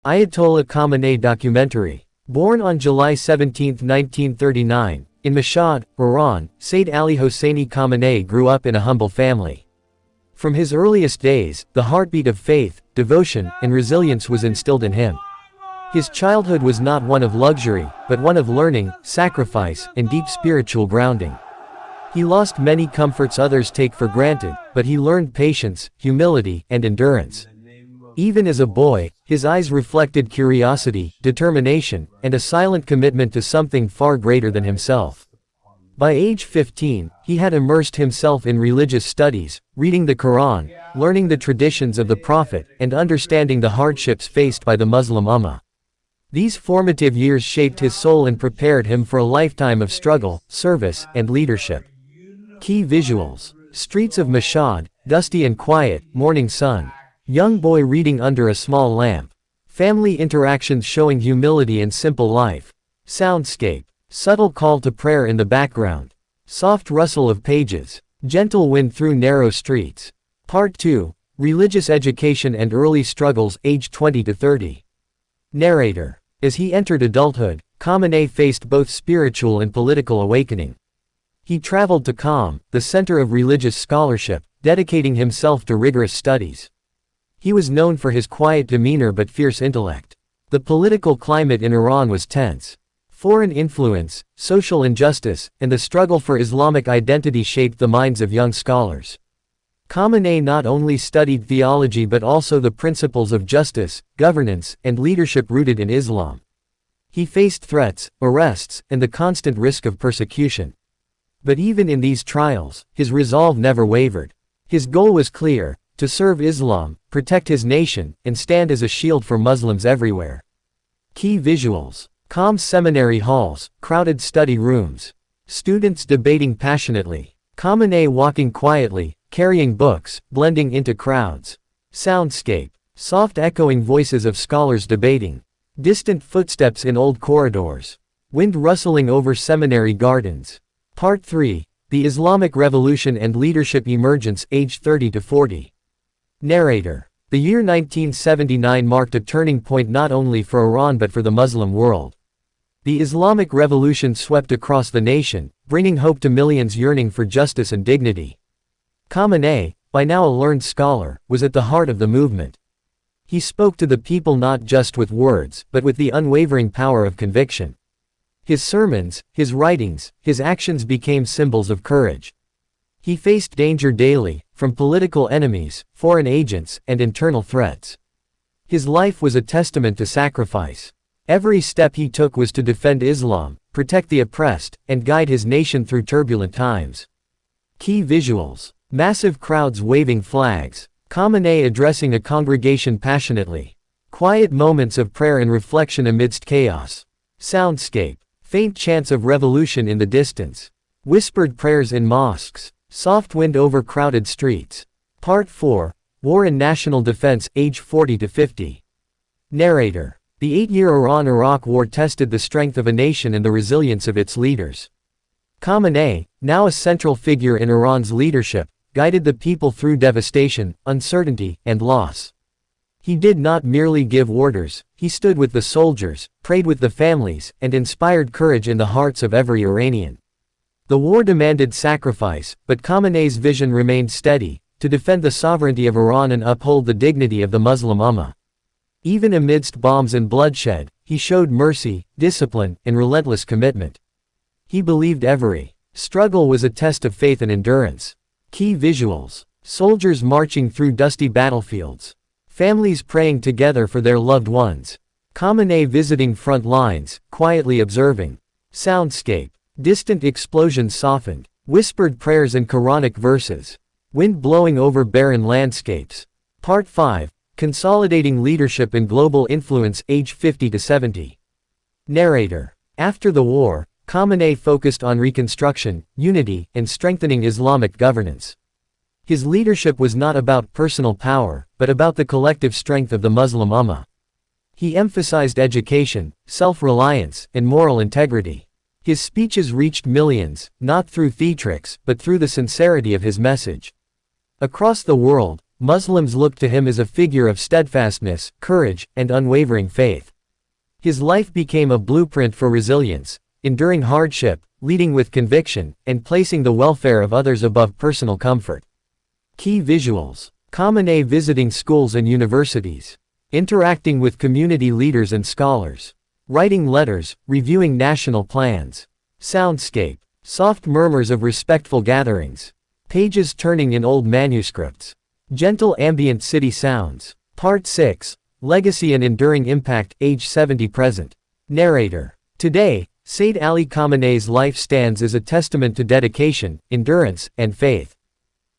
Ayatollah Khamenei documentary. Born on July 17, 1939, in Mashhad, Iran, Sayyid Ali Hosseini Khamenei grew up in a humble family. From his earliest days, the heartbeat of faith, devotion, and resilience was instilled in him. His childhood was not one of luxury, but one of learning, sacrifice, and deep spiritual grounding. He lost many comforts others take for granted, but he learned patience, humility, and endurance. Even as a boy, his eyes reflected curiosity, determination, and a silent commitment to something far greater than himself. By age 15, he had immersed himself in religious studies, reading the Quran, learning the traditions of the Prophet, and understanding the hardships faced by the Muslim Ummah. These formative years shaped his soul and prepared him for a lifetime of struggle, service, and leadership. Key visuals. Streets of Mashhad, dusty and quiet, morning sun. Young boy reading under a small lamp. Family interactions showing humility and simple life. Soundscape. Subtle call to prayer in the background. Soft rustle of pages. Gentle wind through narrow streets. Part 2. Religious education and early struggles, age 20 to 30. Narrator. As he entered adulthood, Khamenei faced both spiritual and political awakening. He traveled to Qom, the center of religious scholarship, dedicating himself to rigorous studies. He was known for his quiet demeanor but fierce intellect. The political climate in Iran was tense. Foreign influence, social injustice, and the struggle for Islamic identity shaped the minds of young scholars. Khamenei not only studied theology but also the principles of justice, governance, and leadership rooted in Islam. He faced threats, arrests, and the constant risk of persecution. But even in these trials, his resolve never wavered. His goal was clear: to serve Islam, protect his nation, and stand as a shield for Muslims everywhere. Key visuals. Qom seminary halls, crowded study rooms. Students debating passionately. Khamenei walking quietly, carrying books, blending into crowds. Soundscape. Soft echoing voices of scholars debating. Distant footsteps in old corridors. Wind rustling over seminary gardens. Part 3. The Islamic Revolution and Leadership Emergence, age 30 to 40. Narrator. The year 1979 marked a turning point not only for Iran but for the Muslim world. The Islamic Revolution swept across the nation, bringing hope to millions yearning for justice and dignity. Khamenei, by now a learned scholar, was at the heart of the movement. He spoke to the people not just with words, but with the unwavering power of conviction. His sermons, his writings, his actions became symbols of courage. He faced danger daily, from political enemies, foreign agents, and internal threats. His life was a testament to sacrifice. Every step he took was to defend Islam, protect the oppressed, and guide his nation through turbulent times. Key visuals. Massive crowds waving flags. Khamenei addressing a congregation passionately. Quiet moments of prayer and reflection amidst chaos. Soundscape. Faint chants of revolution in the distance. Whispered prayers in mosques. Soft wind over crowded streets. Part 4. War and National Defense, age 40 to 50. Narrator. The 8-year Iran-Iraq War tested the strength of a nation and the resilience of its leaders. Khamenei, now a central figure in Iran's leadership, guided the people through devastation, uncertainty, and loss. He did not merely give orders, he stood with the soldiers, prayed with the families, and inspired courage in the hearts of every Iranian. The war demanded sacrifice, but Khamenei's vision remained steady: to defend the sovereignty of Iran and uphold the dignity of the Muslim Ummah. Even amidst bombs and bloodshed, he showed mercy, discipline, and relentless commitment. He believed every struggle was a test of faith and endurance. Key visuals. Soldiers marching through dusty battlefields. Families praying together for their loved ones. Khamenei visiting front lines, quietly observing. Soundscape. Distant explosions softened. Whispered prayers and Quranic verses. Wind blowing over barren landscapes. Part 5. Consolidating leadership and global influence, age 50 to 70. Narrator. After the war, Khamenei focused on reconstruction, unity, and strengthening Islamic governance. His leadership was not about personal power, but about the collective strength of the Muslim Ummah. He emphasized education, self-reliance, and moral integrity. His speeches reached millions, not through theatrics, but through the sincerity of his message. Across the world, Muslims look to him as a figure of steadfastness, courage, and unwavering faith. His life became a blueprint for resilience, enduring hardship, leading with conviction, and placing the welfare of others above personal comfort. Key visuals: Khamenei visiting schools and universities, interacting with community leaders and scholars, writing letters, reviewing national plans. Soundscape: soft murmurs of respectful gatherings, pages turning in old manuscripts. Gentle ambient city sounds. Part 6. Legacy and Enduring Impact, age 70 present. Narrator. Today, Sayyid Ali Khamenei's life stands as a testament to dedication, endurance, and faith.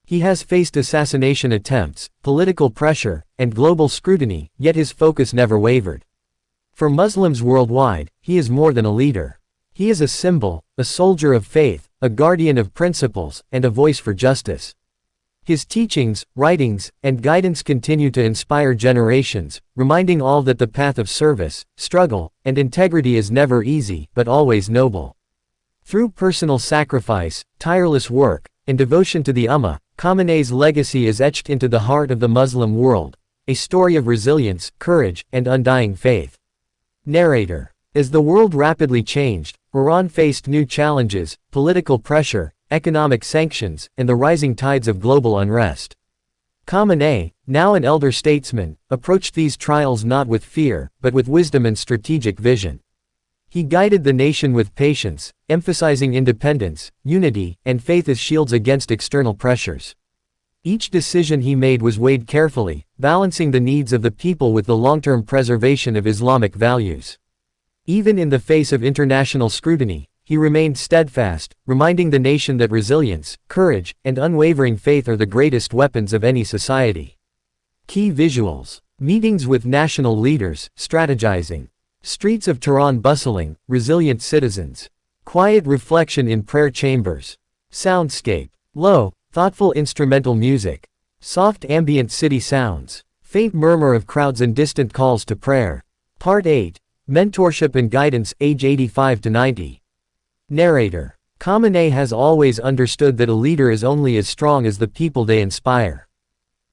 He has faced assassination attempts, political pressure, and global scrutiny, yet his focus never wavered. For Muslims worldwide, he is more than a leader. He is a symbol, a soldier of faith, a guardian of principles, and a voice for justice. His teachings, writings, and guidance continue to inspire generations, reminding all that the path of service, struggle, and integrity is never easy, but always noble. Through personal sacrifice, tireless work, and devotion to the Ummah, Khamenei's legacy is etched into the heart of the Muslim world, a story of resilience, courage, and undying faith. Narrator. As the world rapidly changed, Iran faced new challenges: political pressure, economic sanctions, and the rising tides of global unrest. Khamenei, now an elder statesman, approached these trials not with fear, but with wisdom and strategic vision. He guided the nation with patience, emphasizing independence, unity, and faith as shields against external pressures. Each decision he made was weighed carefully, balancing the needs of the people with the long-term preservation of Islamic values. Even in the face of international scrutiny, he remained steadfast, reminding the nation that resilience, courage, and unwavering faith are the greatest weapons of any society. Key visuals: meetings with national leaders, strategizing. Streets of Tehran bustling, resilient citizens. Quiet reflection in prayer chambers. Soundscape: low, thoughtful instrumental music. Soft ambient city sounds. Faint murmur of crowds and distant calls to prayer. Part 8. Mentorship and Guidance, age 85 to 90. Narrator. Khamenei has always understood that a leader is only as strong as the people they inspire.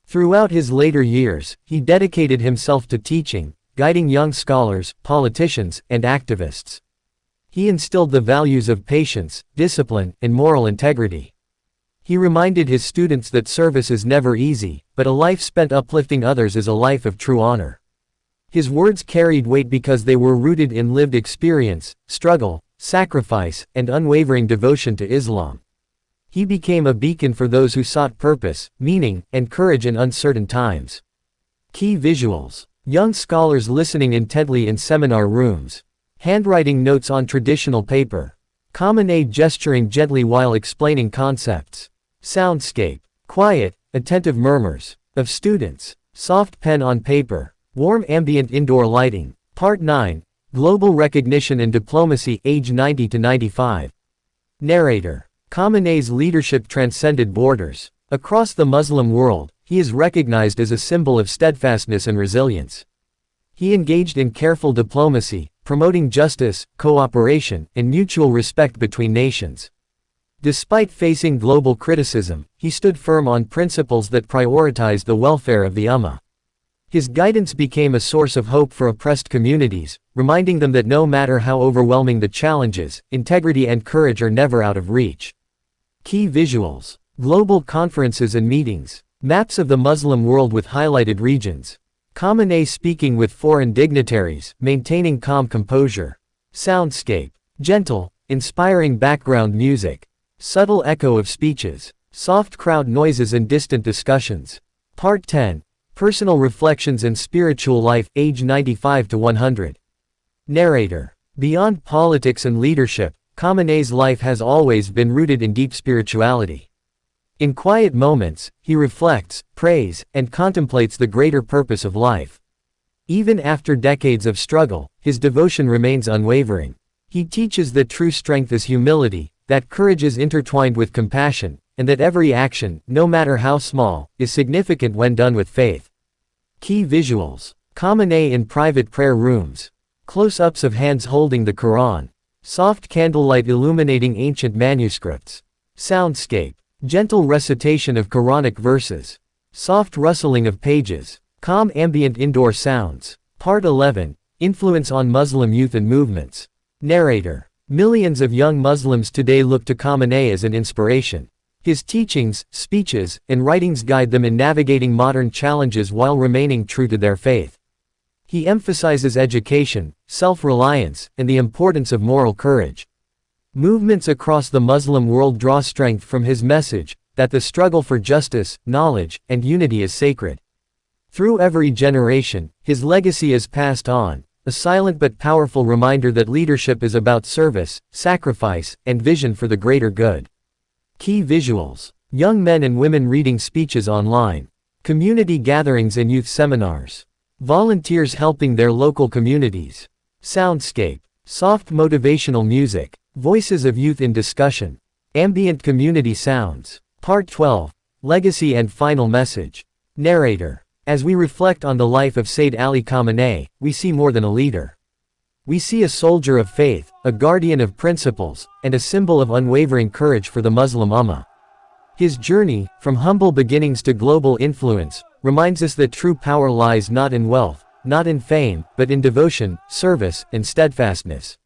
Throughout his later years, he dedicated himself to teaching, guiding young scholars, politicians, and activists. He instilled the values of patience, discipline, and moral integrity. He reminded his students that service is never easy, but a life spent uplifting others is a life of true honor. His words carried weight because they were rooted in lived experience, struggle, sacrifice, and unwavering devotion to Islam. He became a beacon for those who sought purpose, meaning, and courage in uncertain times. Key visuals: young scholars listening intently in seminar rooms. Handwriting notes on traditional paper. Khamenei gesturing gently while explaining concepts. Soundscape: quiet, attentive murmurs of students. Soft pen on paper. Warm ambient indoor lighting. Part 9. Global Recognition and Diplomacy, age 90 to 95. Narrator. Khamenei's leadership transcended borders. Across the Muslim world, he is recognized as a symbol of steadfastness and resilience. He engaged in careful diplomacy, promoting justice, cooperation, and mutual respect between nations. Despite facing global criticism, he stood firm on principles that prioritized the welfare of the Ummah. His guidance became a source of hope for oppressed communities, reminding them that no matter how overwhelming the challenges, integrity and courage are never out of reach. Key visuals: global conferences and meetings. Maps of the Muslim world with highlighted regions. Khamenei speaking with foreign dignitaries, maintaining calm composure. Soundscape: gentle, inspiring background music. Subtle echo of speeches. Soft crowd noises and distant discussions. Part 10. Personal Reflections and Spiritual Life, age 95 to 100. Narrator. Beyond politics and leadership, Khamenei's life has always been rooted in deep spirituality. In quiet moments, he reflects, prays, and contemplates the greater purpose of life. Even after decades of struggle, his devotion remains unwavering. He teaches that true strength is humility, that courage is intertwined with compassion, and that every action, no matter how small, is significant when done with faith. Key visuals: Khamenei in private prayer rooms. Close-ups of hands holding the Quran. Soft candlelight illuminating ancient manuscripts. Soundscape: gentle recitation of Quranic verses. Soft rustling of pages. Calm ambient indoor sounds. Part 11. Influence on Muslim youth and movements. Narrator. Millions of young Muslims today look to Khamenei as an inspiration. His teachings, speeches, and writings guide them in navigating modern challenges while remaining true to their faith. He emphasizes education, self-reliance, and the importance of moral courage. Movements across the Muslim world draw strength from his message, that the struggle for justice, knowledge, and unity is sacred. Through every generation, his legacy is passed on, a silent but powerful reminder that leadership is about service, sacrifice, and vision for the greater good. Key visuals. Young men and women reading speeches online. Community gatherings and youth seminars. Volunteers helping their local communities. Soundscape. Soft motivational music. Voices of youth in discussion. Ambient community sounds. Part 12. Legacy and final message. Narrator. As we reflect on the life of Sayyid Ali Khamenei, we see more than a leader. We see a soldier of faith, a guardian of principles, and a symbol of unwavering courage for the Muslim Ummah. His journey, from humble beginnings to global influence, reminds us that true power lies not in wealth, not in fame, but in devotion, service, and steadfastness.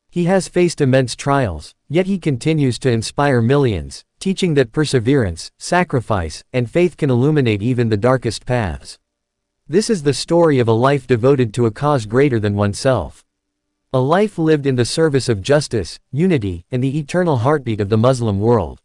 He has faced immense trials, yet he continues to inspire millions, teaching that perseverance, sacrifice, and faith can illuminate even the darkest paths. This is the story of a life devoted to a cause greater than oneself. A life lived in the service of justice, unity, and the eternal heartbeat of the Muslim world.